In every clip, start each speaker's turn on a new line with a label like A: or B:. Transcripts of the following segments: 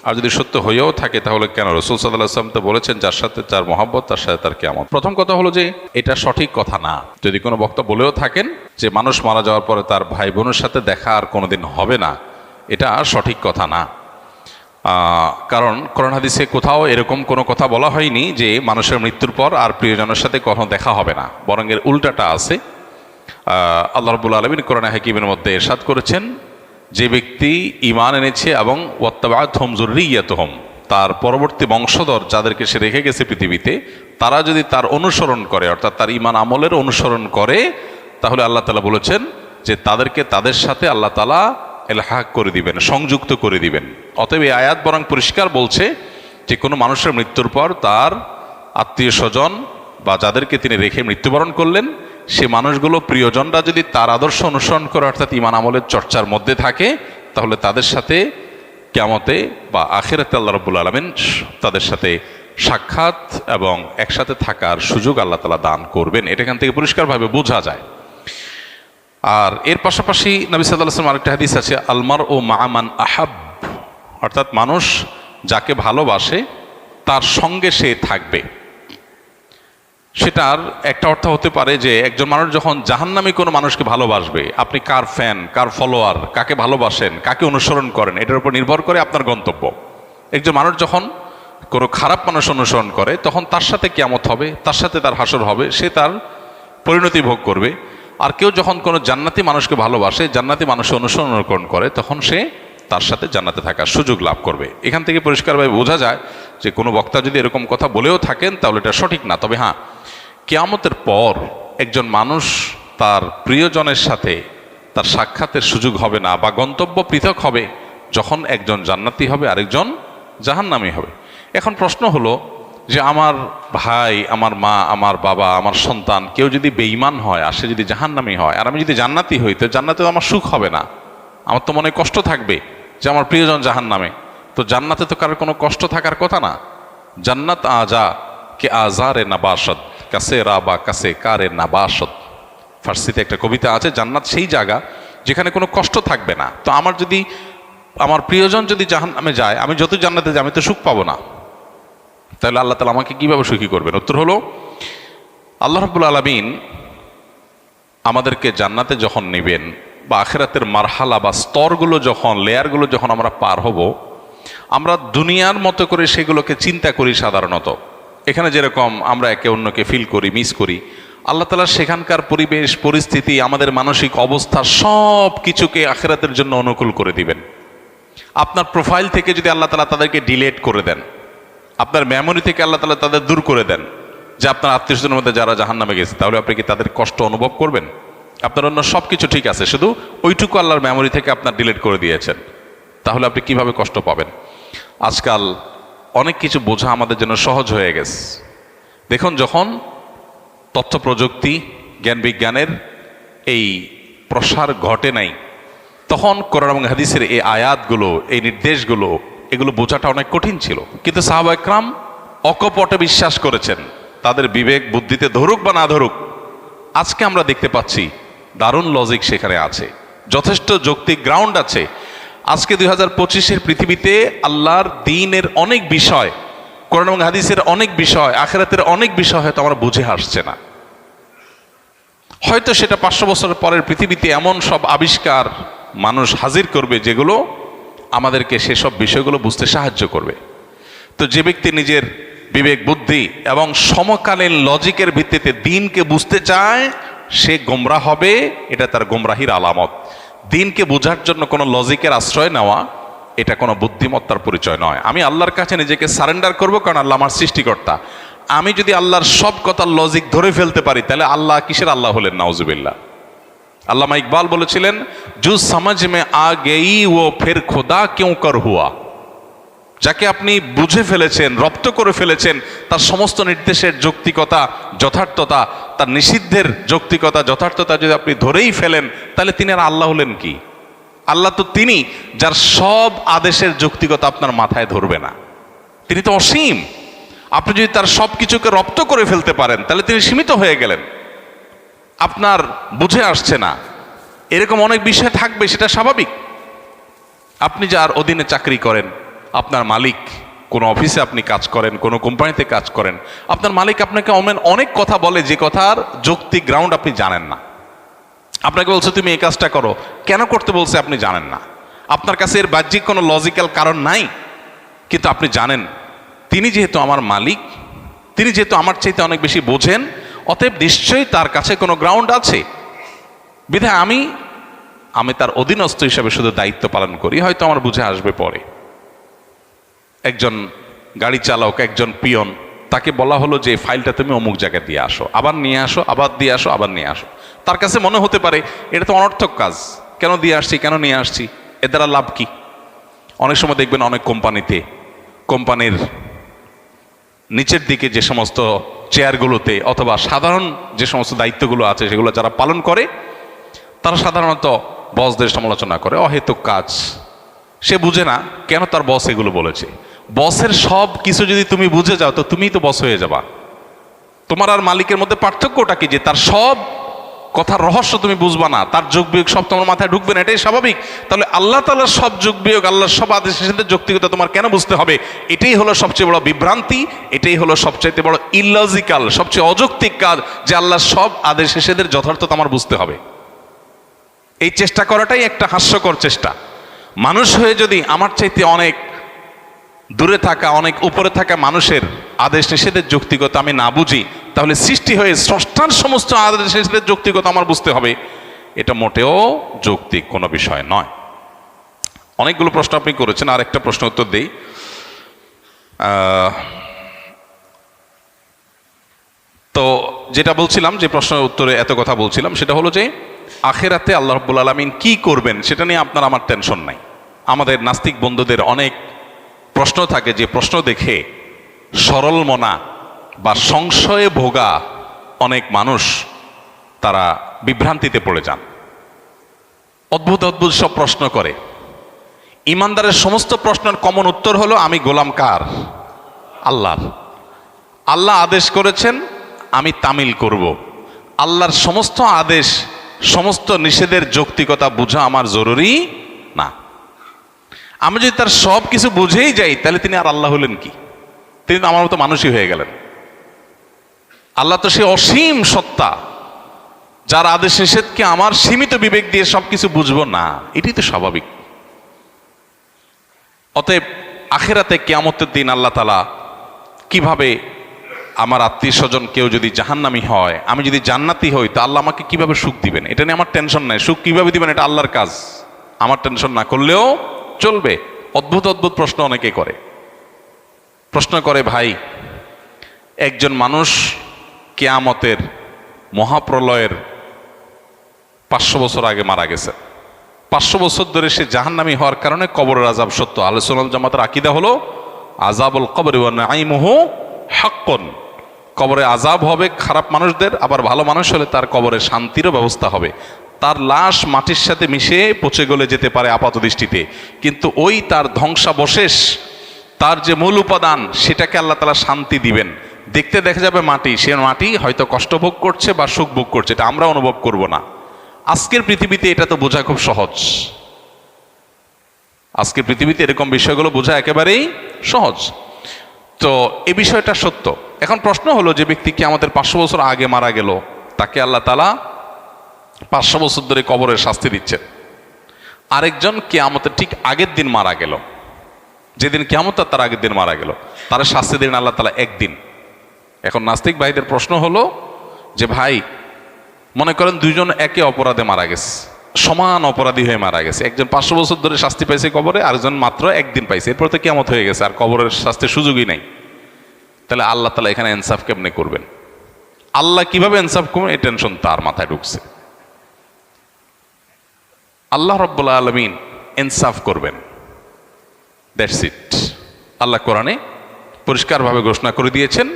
A: আর যদি সত্য হয়েও থাকে তাহলে কেন? রাসূল সাল্লাল্লাহু আলাইহি ওয়াসাল্লাম তো বলেছেন, যার সাথে যার মহব্বত তার সাথে তার কিয়ামত। প্রথম কথা হলো যে এটা সঠিক কথা না। যদি কোনো বক্তা বলেও থাকেন যে মানুষ মারা যাওয়ার পরে তার ভাই বোনের সাথে দেখা আর কোনোদিন হবে না, এটা সঠিক কথা না। কারণ কোরআন হাদিসে কোথাও এরকম কোনো কথা বলা হয়নি যে মানুষের মৃত্যুর পর আর প্রিয়জনের সাথে কখনো দেখা হবে না, বরং এর উল্টাটা আছে। আল্লাহ রাব্বুল আলামিন কোরআনে হাকিমের মধ্যে ইরশাদ করেছেন, যে ব্যক্তি ঈমান এনেছে এবং ওয়াত্তাবা'আতহুম যুররিয়াতুহুম, তার পরবর্তী বংশধর যাদেরকে সে রেখে গেছে পৃথিবীতে, তারা যদি তার অনুসরণ করে, অর্থাৎ তার ঈমান আমলের অনুসরণ করে, তাহলে আল্লাহ তাআলা বলেছেন যে তাদেরকে তাদের সাথে আল্লাহ তাআলা ইলহাক করে দিবেন, সংযুক্ত করে দিবেন। অতএব এই আয়াত বরং পরিষ্কার বলছে যে কোনো মানুষের মৃত্যুর পর তার আত্মীয় স্বজন বা যাদেরকে তিনি রেখে মৃত্যুবরণ করলেন, সে মানুষগুলো প্রিয়জনরা যদি তার আদর্শ অনুসরণ করে, অর্থাৎ ঈমান আমলের চর্চার মধ্যে থাকে, তাহলে তাদের সাথে কিয়ামতে বা আখিরাতে আল্লাহ রাব্বুল আলামিন তাদের সাথে সাক্ষাৎ এবং একসাথে থাকার সুযোগ আল্লাহ তাআলা দান করবেন। এটা এখান থেকে পরিষ্কারভাবে বোঝা যায়। আর এর পাশাপাশি নবী সাল্লাল্লাহু আলাইহি ওয়াসাল্লাম আরেকটা হাদিস আছে, আলমারউ মা'a মান আহাব, অর্থাৎ মানুষ যাকে ভালোবাসে তার সঙ্গে সে থাকবে। সেটার একটা অর্থ হতে পারে যে একজন মানুষ যখন জাহান্নামী কোনো মানুষকে ভালোবাসবে, আপনি কার ফ্যান, কার ফলোয়ার, কাকে ভালোবাসেন, কাকে অনুসরণ করেন, এটার উপর নির্ভর করে আপনার গন্তব্য। একজন মানুষ যখন কোনো খারাপ মানুষ অনুসরণ করে, তখন তার সাথে কিয়ামত হবে, তার সাথে তার হাসর হবে, সে তার পরিণতি ভোগ করবে। আর কেউ যখন কোনো জান্নাতি মানুষকে ভালোবাসে, জান্নাতি মানুষকে অনুসরণ করে, তখন সে তার সাথে জান্নাতে থাকার সুযোগ লাভ করবে। এখান থেকে পরিষ্কারভাবে বোঝা যায় যে কোনো বক্তা যদি এরকম কথা বলেও থাকেন তাহলে এটা সঠিক না। তবে হ্যাঁ, কিয়ামতের পর একজন মানুষ তার প্রিয়জনের সাথে তার সাক্ষাতের সুযোগ হবে না, বা গন্তব্য পৃথক হবে, যখন একজন জান্নাতি হবে আরেকজন জাহান্নামী হবে। এখন প্রশ্ন হলো যে আমার ভাই, আমার মা, আমার বাবা, আমার সন্তান কেউ যদি বেঈমান হয় আর সে যদি জাহান্নামী হয়, আর আমি যদি জান্নাতি হই, তো জান্নাতে আমার সুখ হবে না, আমার তো মনে কষ্ট থাকবে যে আমার প্রিয়জন জাহান্নামে। তো জান্নাতে তো কারোর কোনো কষ্ট থাকার কথা না। জান্নাত আজা কে আজারে নাবাসত কাছে রাবা কাছে কারে নাবাসত, ফার্সিতে একটা কবিতা আছে, জান্নাত সেই জায়গা যেখানে কোনো কষ্ট থাকবে না। তো আমার যদি আমার প্রিয়জন যদি জাহান্নামে যায়, আমি যত জান্নাতে যাই আমি তো সুখ পাবো না, তাহলে আল্লাহ তাআলা আমাকে কিভাবে সুখী করবেন? উত্তর হলো, আল্লাহ রাব্বুল আলামিন আমাদেরকে জান্নাতে যখন নেবেন, বা আখিরাতের মারহালা বা স্তরগুলো যখন, লেয়ারগুলো যখন আমরা পার হব, আমরা দুনিয়ার মতো করে সেগুলোকে চিন্তা করি সাধারণত। এখানে যেরকম আমরা একে অন্যকে ফিল করি, মিস করি, আল্লাহ তাআলা সেখানকার পরিবেশ পরিস্থিতি, আমাদের মানসিক অবস্থা সব কিছুকে আখিরাতের জন্য অনুকূল করে দিবেন। আপনার প্রোফাইল থেকে যদি আল্লাহ তাআলা তাদেরকে ডিলিট করে দেন, আপনার মেমোরি থেকে আল্লাহ তাআলা তাদের দূর করে দেন, যে আপনার আত্মীয়স্বজনের মধ্যে যারা জাহান্নামে গেছে, তাহলে আপনি কি তাদের কষ্ট অনুভব করবেন? আপনার অন্য সব কিছু ঠিক আছে, শুধু ওইটুকু আল্লাহর মেমোরি থেকে আপনার ডিলিট করে দিয়েছেন, তাহলে আপনি কিভাবে কষ্ট পাবেন? আজকাল অনেক কিছু বোঝা আমাদের জন্য সহজ হয়ে গেছে। দেখুন, যখন তথ্য প্রযুক্তি, জ্ঞান বিজ্ঞানের এই প্রসার ঘটে নাই, তখন কোরআন এবং হাদিসের এই আয়াতগুলো, এই নির্দেশগুলো, এগুলো বোঝাটা অনেক কঠিন ছিল। কিন্তু সাহাবা ইকরাম অকপটে বিশ্বাস করেছেন, তাদের বিবেক বুদ্ধিতে ধরুক বা না ধরুক। আজকে আমরা দেখতে পাচ্ছি দারুণ লজিক সেখানে আছে, যথেষ্ট যৌক্তিক গ্রাউন্ড আছে। আজকে 2025-এর পৃথিবীতে আল্লাহর দ্বীনের অনেক বিষয়, কোরআন এবং হাদিসের অনেক বিষয়, আখিরাতের অনেক বিষয় হয়তো আমরা বুঝে আসছে না। হয়তো সেটা 500 বছর পরের পৃথিবীতে এমন সব আবিষ্কার মানুষ হাজির করবে যেগুলো আমাদেরকে সেসব বিষয়গুলো বুঝতে সাহায্য করবে। তো যে ব্যক্তি নিজের বিবেক বুদ্ধি এবং সমকালীন লজিকের ভিত্তিতে দ্বীনকে বুঝতে চায়, সে গোমরাহ হবে, এটা তার গোমরাহির আলামত। দ্বীনকে বোঝার জন্য কোনো লজিকের আশ্রয় নেওয়া, এটা কোনো বুদ্ধিমত্তার পরিচয় নয়। আমি আল্লাহর কাছে নিজেকে সারেন্ডার করব, কারণ আল্লাহ আমার সৃষ্টিকর্তা। আমি যদি আল্লাহর সব কথার লজিক ধরে ফেলতে পারি, তাহলে আল্লাহ কিসের আল্লাহ হলেন? নাউজুবিল্লাহ। আল্লামা ইকবাল বলেছিলেন, জু সমঝ মে আ গেই ও ফির খোদা কিউ কর হুয়া। যাকে আপনি বুঝে ফেলেছেন, রপ্ত করে ফেলেছেন, তার সমস্ত নির্দেশের যৌক্তিকতা, যথার্থতা, তার নিষিদ্ধের যৌক্তিকতা, যথার্থতা যদি আপনি ধরেই ফেলেন, তাহলে তিনি আর আল্লাহ হলেন কি? আল্লাহ তো তিনি যার সব আদেশের যৌক্তিকতা আপনার মাথায় ধরবে না। তিনি তো অসীম। আপনি যদি তার সব কিছুকে রপ্ত করে ফেলতে পারেন, তাহলে তিনি সীমিত হয়ে গেলেন, আপনার বুঝে আসছে না। এরকম অনেক বিষয় থাকবে, সেটা স্বাভাবিক। আপনি যার অধীনে চাকরি করেন, আপনার মালিক, কোনো অফিসে আপনি কাজ করেন, কোনো কোম্পানিতে কাজ করেন, আপনার মালিক আপনাকে অনেক কথা বলে যে কথার যৌক্তিক গ্রাউন্ড আপনি জানেন না। আপনাকে বলছে তুমি এই কাজটা করো, কেন করতে বলছে আপনি জানেন না। আপনার কাছে এর বাহ্যিক কোনো লজিক্যাল কারণ নাই, কিন্তু আপনি জানেন তিনি যেহেতু আমার মালিক, তিনি যেহেতু আমার চাইতে অনেক বেশি বোঝেন, অতএব নিশ্চয়ই তার কাছে কোনো গ্রাউন্ড আছে। বিধায় আমি তার অধীনস্থ হিসাবে শুধু দায়িত্ব পালন করি, হয়তো আমার বুঝে আসবে পরে। একজন গাড়ি চালক, একজন পিয়ন, তাকে বলা হলো যে ফাইলটা তুমি অমুক জায়গায় দিয়ে আসো, আবার নিয়ে আসো, আবার দিয়ে আসো, আবার নিয়ে আসো। তার কাছে মনে হতে পারে এটা তো অনর্থক কাজ, কেন দিয়ে আসছি, কেন নিয়ে আসছি, এর দ্বারা লাভ কি? অনেক সময় দেখবেন অনেক কোম্পানিতে, কোম্পানির নিচের দিকে যে সমস্ত চেয়ারগুলোতে অথবা সাধারণ যে সমস্ত দায়িত্বগুলো আছে সেগুলো যারা পালন করে, তারা সাধারণত বসদের সমালোচনা করে, অহেতুক কাজ। সে বুঝে না কেন তার বস এগুলো বলেছে। বসের সব কিছু যদি তুমি বুঝে যাও তো তুমিই তো বস হয়ে যাবা। তোমার আর মালিকের মধ্যে পার্থক্যটা কি? যে তার সব কথার রহস্য তুমি বুঝবা না, তার যোগ বিয়োগ সব তোমার মাথায় ঢুকবে না, এটাই স্বাভাবিক। তাহলে আল্লাহ তাআলার সব যোগ বিয়োগ, আল্লাহর সব আদেশের সাথে যৌক্তিকতা তোমার কেন বুঝতে হবে? এটাই হলো সবচেয়ে বড় বিভ্রান্তি, এটাই হলো সবচেয়ে বড় ইললজিক্যাল, সবচেয়ে অযৌক্তিক কাজ, যে আল্লাহর সব আদেশ নিষেধের যথার্থতা আমার বুঝতে হবে। এই চেষ্টা করাটাই একটা হাস্যকর চেষ্টা। মানুষ হয়ে যদি আমার চাইতে অনেক দূরে থাকা, অনেক উপরে থাকা মানুষের আদেশ নিষেধের যৌক্তিকতা আমি না বুঝি, তাহলে সৃষ্টি হয়ে স্রষ্টার সমস্ত আদেশ নিষেধের যৌক্তিকতা আমার বুঝতে হবে, এটা মোটেও যৌক্তিক কোনো বিষয় নয়। অনেকগুলো প্রশ্ন আপনি করেছেন, আর একটা প্রশ্ন উত্তর দেই। তো যেটা বলছিলাম, যে প্রশ্নের উত্তরে এত কথা বলছিলাম, সেটা হলো যে আখেরাতে আল্লাহ রাব্বুল আলামিন কি করবেন সেটা নিয়ে আপনার আমার টেনশন নাই। আমাদের নাস্তিক বন্ধুদের অনেক প্রশ্ন থাকে, যে প্রশ্ন দেখে সরল মনা বা সংশয়ে ভোগা অনেক মানুষ তারা বিভ্রান্তিতে পড়ে যান। অদ্ভুত অদ্ভুত সব প্রশ্ন করে। ইমানদারের সমস্ত প্রশ্নের কমন উত্তর হলো আমি গোলাম কার? আল্লাহর। আল্লাহ আদেশ করেছেন, আমি তামিল করব। আল্লাহর সমস্ত আদেশ, সমস্ত নিষেধের যৌক্তিকতা বোঝা আমার জরুরি না। আমি যদি তার সব কিছু বুঝেই যাই, তাহলে তিনি আর আল্লাহ হলেন কি? তিনি তো আমার মতো মানুষই হয়ে গেলেন। আল্লাহ তো সে অসীম সত্তা, যার আদেশ নিষেধকে আমার সীমিত বিবেক দিয়ে সবকিছু বুঝবো না, এটি তো স্বাভাবিক। অতএব আখেরাতে কিয়ামতের দিন আল্লাহ তাআলা কিভাবে, আমার আত্মীয় স্বজন কেউ যদি জাহান্নামী হয়, আমি যদি জান্নাতি হই, তা আল্লাহ আমাকে কিভাবে সুখ দিবেন, এটা নিয়ে আমার টেনশন নাই। সুখ কিভাবে দিবেন এটা আল্লাহর কাজ, আমার টেনশন না করলেও চলবে। অদ্ভুত অদ্ভুত প্রশ্ন অনেকে করে। প্রশ্ন করে, ভাই একজন মানুষ কিয়ামতের মহাপ্রলয়ের 500 বছর আগে মারা গেছে, 500 বছর ধরে সে জাহান্নামী হওয়ার কারণে কবরের আযাব সত্য। আহলে সুন্নাত ওয়াল জামাতের আকীদা হলো আযাবুল কবরি ওয়া নাঈমুহু হাক্কুন। কবরে আযাব হবে খারাপ মানুষদের, আবার ভালো মানুষ হলে তার কবরে শান্তিরও ব্যবস্থা হবে। তার লাশ মাটির সাথে মিশে পচে গলে যেতে পারে আপাত দৃষ্টিতে, কিন্তু ওই তার ধ্বংসাবশেষ, তার যে মূল উপাদান, সেটাকে আল্লাহ তাআলা শান্তি দিবেন। দেখতে দেখা যাবে মাটি, সে মাটি হয়তো কষ্ট ভোগ করছে বা সুখ ভোগ করছে, এটা আমরা অনুভব করব না। আজকের পৃথিবীতে এটা তো বোঝা খুব সহজ। আজকের পৃথিবীতে এরকম বিষয়গুলো বোঝা একেবারেই সহজ। তো এই বিষয়টা সত্য। এখন প্রশ্ন হলো, যে ব্যক্তি কি আমাদের 500 বছর আগে মারা গেল, তাকে আল্লাহ তাআলা 500 বছর ধরে কবরের শাস্তি দিচ্ছেন। আরেকজন কিয়ামতের ঠিক আগের দিন মারা গেল, যেদিন কিয়ামত তার আগের দিন মারা গেল, তার শাস্তি দিন আল্লাহ তাআলা একদিন। এখন নাস্তিক ভাইদের প্রশ্ন হলো যে, ভাই মনে করেন দুইজন একে অপরাধে মারা গেছে, সমান অপরাধী হয়ে মারা গেছে। একজন 500 বছর ধরে শাস্তি পাইছে কবরে, আরেকজন মাত্র একদিন পাইছে, এরপর তো কিয়ামত হয়ে গেছে, আর কবরের শাস্তির সুযোগই নাই। তাহলে আল্লাহ তাআলা এখানে ইনসাফ কেমনে করবেন? আল্লাহ কিভাবে ইনসাফ করবেন, এই টেনশন তার মাথায় ঢুকছে। আল্লাহ রাব্বুল আলামিন ইনসাফ করবেন, দ্যাটস ইট। আল্লাহ কোরআনে পরিষ্কারভাবে ঘোষণা করে দিয়েছেন,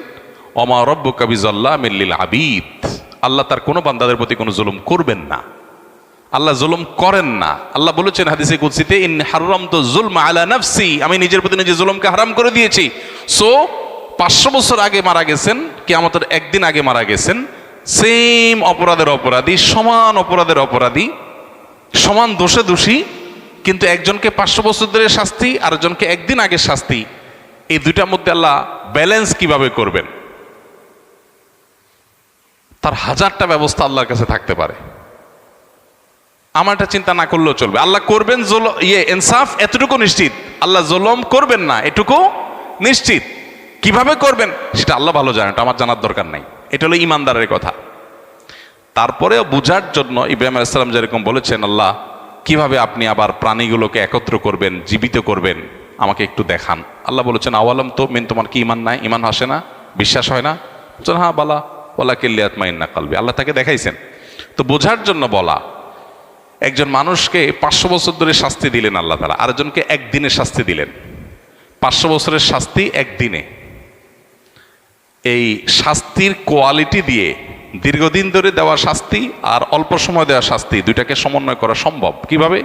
A: ওমা রাব্বুকা বিযাল্লামিল লিল আবিদ। আল্লাহ তার কোনো বান্দাদের প্রতি কোনো জুলুম করবেন না, আল্লাহ জুলুম করেন না। আল্লাহ বলেছেন হাদিসে কুদসিতে, ইন্নী হারামতু যুলমা আলা নাফসি, আমি নিজের প্রতি নিজে জুলুমকে হারাম করে দিয়েছি। সো 500 বছর আগে মারা গেছেন, কিয়ামতের একদিন আগে মারা গেছেন, সেম অপরাধের অপরাধী, সমান অপরাধের অপরাধী, সমান দোষে দোষী, কিন্তু একজনকে 500 বছর ধরে শাস্তি, আরেকজনকে একদিন আগে শাস্তি, এই দুইটার মধ্যে আল্লাহ ব্যালেন্স কিভাবে করবেন? তার হাজারটা ব্যবস্থা আল্লাহর কাছে থাকতে পারে। আমার এটা চিন্তা না করলেও চলবে। আল্লাহ করবেন ইনসাফ, এতটুকু নিশ্চিত। আল্লাহ জুলুম করবেন না, এটুকু নিশ্চিত। কিভাবে করবেন সেটা আল্লাহ ভালো জানেন, এটা আমার জানার দরকার নাই। এটা হলো ইমানদারের কথা। তারপরেও বুঝার জন্য ইব্রাহিম আলাইহিস সালাম যেরকম বলেছেন, আল্লাহ কিভাবে আপনি আবার প্রাণীগুলোকে একত্র করবেন, জীবিত করবেন, আমাকে একটু দেখান। আল্লাহ বলেছেন, আওয়ালাম তো মিন, তোমার কি ইমান নাই? ইমান আসে না, বিশ্বাস হয় না? বলছেন হ্যাঁ, বালা ওয়ালা কিল্লিয়াতমাইন্না কালবি। আল্লাহ তাকে দেখাইছেন। তো বোঝার জন্য বলা, একজন মানুষকে 500 বছর ধরে শাস্তি দিলেন আল্লাহ তাআলা, আরেকজনকে একদিনে শাস্তি দিলেন। 500 বছরের শাস্তি একদিনে। এই শাস্তির কোয়ালিটি দিয়ে দীর্ঘদিন ধরে দেওয়া শাস্তি আর অল্প সময় দেওয়া শাস্তি, দুইটাকে সমন্বয় করা সম্ভব কিভাবে?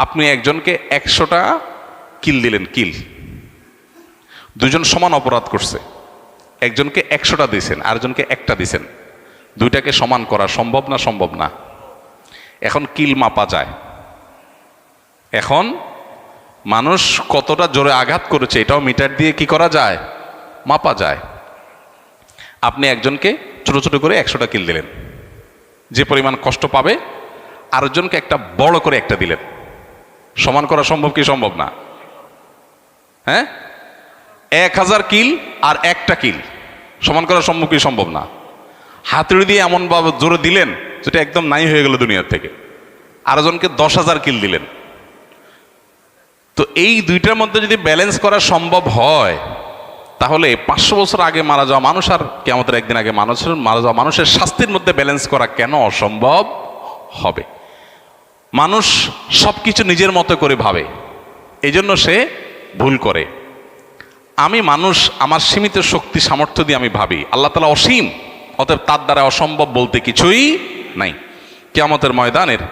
A: আপনি একজনকে 100টা কিল দিলেন, কিল, দুজন সমান অপরাধ করছে, একজনকে 100টা দিয়েছেন, আরেকজনকে একটা দিয়েছেন, দুইটাকে সমান করা সম্ভব না? সম্ভব না। এখন কিল মাপা যায়। এখন মানুষ কতটা জোরে আঘাত করেছে এটাও মিটার দিয়ে কি করা যায়? মাপা যায়। আপনি একজনকে ছোট ছোট করে 100টা কিল দিলেন, যে পরিমাণ কষ্ট পাবে, আরেকজনকে একটা বড় করে একটা দিলেন, সমান করা সম্ভব কি সম্ভব না? হ্যাঁ, 1000 কিল আর একটা কিল সমান করা সম্ভব কি সম্ভব না? হাতুড়ি দিয়ে এমন ভাবে জোরে দিলেন যেটা একদম নাই হয়ে গেল দুনিয়ার থেকে। আরেকজনকে 10,000 কিল দিলেন। তো এই দুইটার মধ্যে যদি ব্যালেন্স করা সম্ভব হয়, তাহলে 500 বছর আগে মারা যাওয়া মানুষ আর কিয়ামতের একদিন আগে মারা যাওয়া মানুষের শাস্তির মধ্যে ব্যালেন্স করা কেন অসম্ভব হবে? মানুষ সবকিছু নিজের মতো করে ভাবে, এই জন্য সে ভুল করে। আমি মানুষ, আমার সীমিত শক্তি সামর্থ্য দিয়ে আমি ভাবি, আল্লাহ তাআলা অসীম, অতএব তার দ্বারা অসম্ভব বলতে কিছুই নাই। কিয়ামতের ময়দানের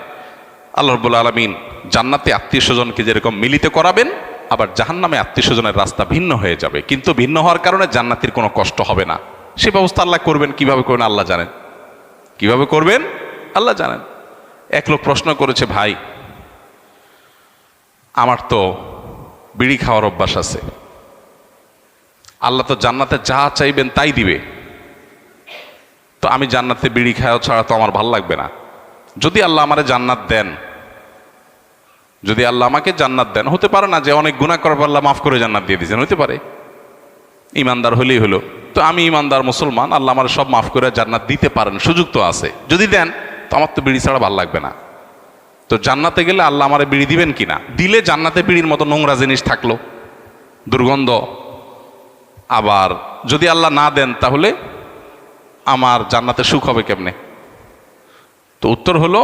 A: আল্লাহ রাব্বুল আলামিন জান্নাতে আত্মীয় স্বজনকে যেরকম মিলিত করাবেন, আবার জাহান্নামে আত্মীয় স্বজনের রাস্তা ভিন্ন হয়ে যাবে, কিন্তু ভিন্ন হওয়ার কারণে জান্নাতের কোনো কষ্ট হবে না। সে ব্যবস্থা আল্লাহ করবেন। কিভাবে করবেন আল্লাহ জানেন, কিভাবে করবেন আল্লাহ জানেন। এক লোক প্রশ্ন করেছে, ভাই আমার তো বিড়ি খাওয়ার অভ্যাস আছে, আল্লাহ তো জান্নাতে যা চাইবেন তাই দিবে, তো আমি জান্নাতে বিড়ি খাওয়া ছাড়া তো আমার ভাল লাগবে না। যদি আল্লাহ আমারে জান্নাত দেন, যদি আল্লাহ আমাকে জান্নাত দেন, হতে পারে না যে অনেক গুনাহ করার পর আল্লাহ মাফ করে জান্নাত দিয়ে দিয়েছেন, হতে পারে, ইমানদার হলেই হলো। তো আমি ইমানদার মুসলমান, আল্লাহ আমার সব মাফ করে জান্নাত দিতে পারেন, সুযোগ তো আছে। যদি দেন তো আমার তো বিড়ি ছাড়া ভাল লাগবে না। তো জান্নাতে গেলে আল্লাহ আমারে বিড়ি দিবেন কিনা? দিলে জান্নাতে বিড়ির মতো নোংরা জিনিস থাকলো, দুর্গন্ধ। আবার যদি আল্লাহ না দেন, তাহলে আমার জান্নাতে সুখ হবে কেমনে? তো উত্তর হলো,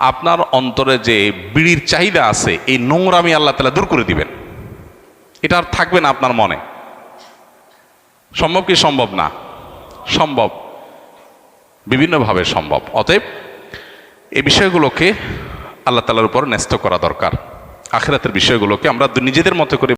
A: আপনার অন্তরে যে বিড়ির চাহিদা আছে, এই নোংরামি আল্লাহ তাআলা দূর করে দিবেন, এটা আর থাকবে না আপনার মনে। সম্ভব কি সম্ভব না? সম্ভব, বিভিন্নভাবে সম্ভব। অতএব এই বিষয়গুলোকে আল্লাহ তাআলার উপর ন্যস্ত করা দরকার। আখিরাতের বিষয়গুলোকে আমরা নিজেদের মতো করে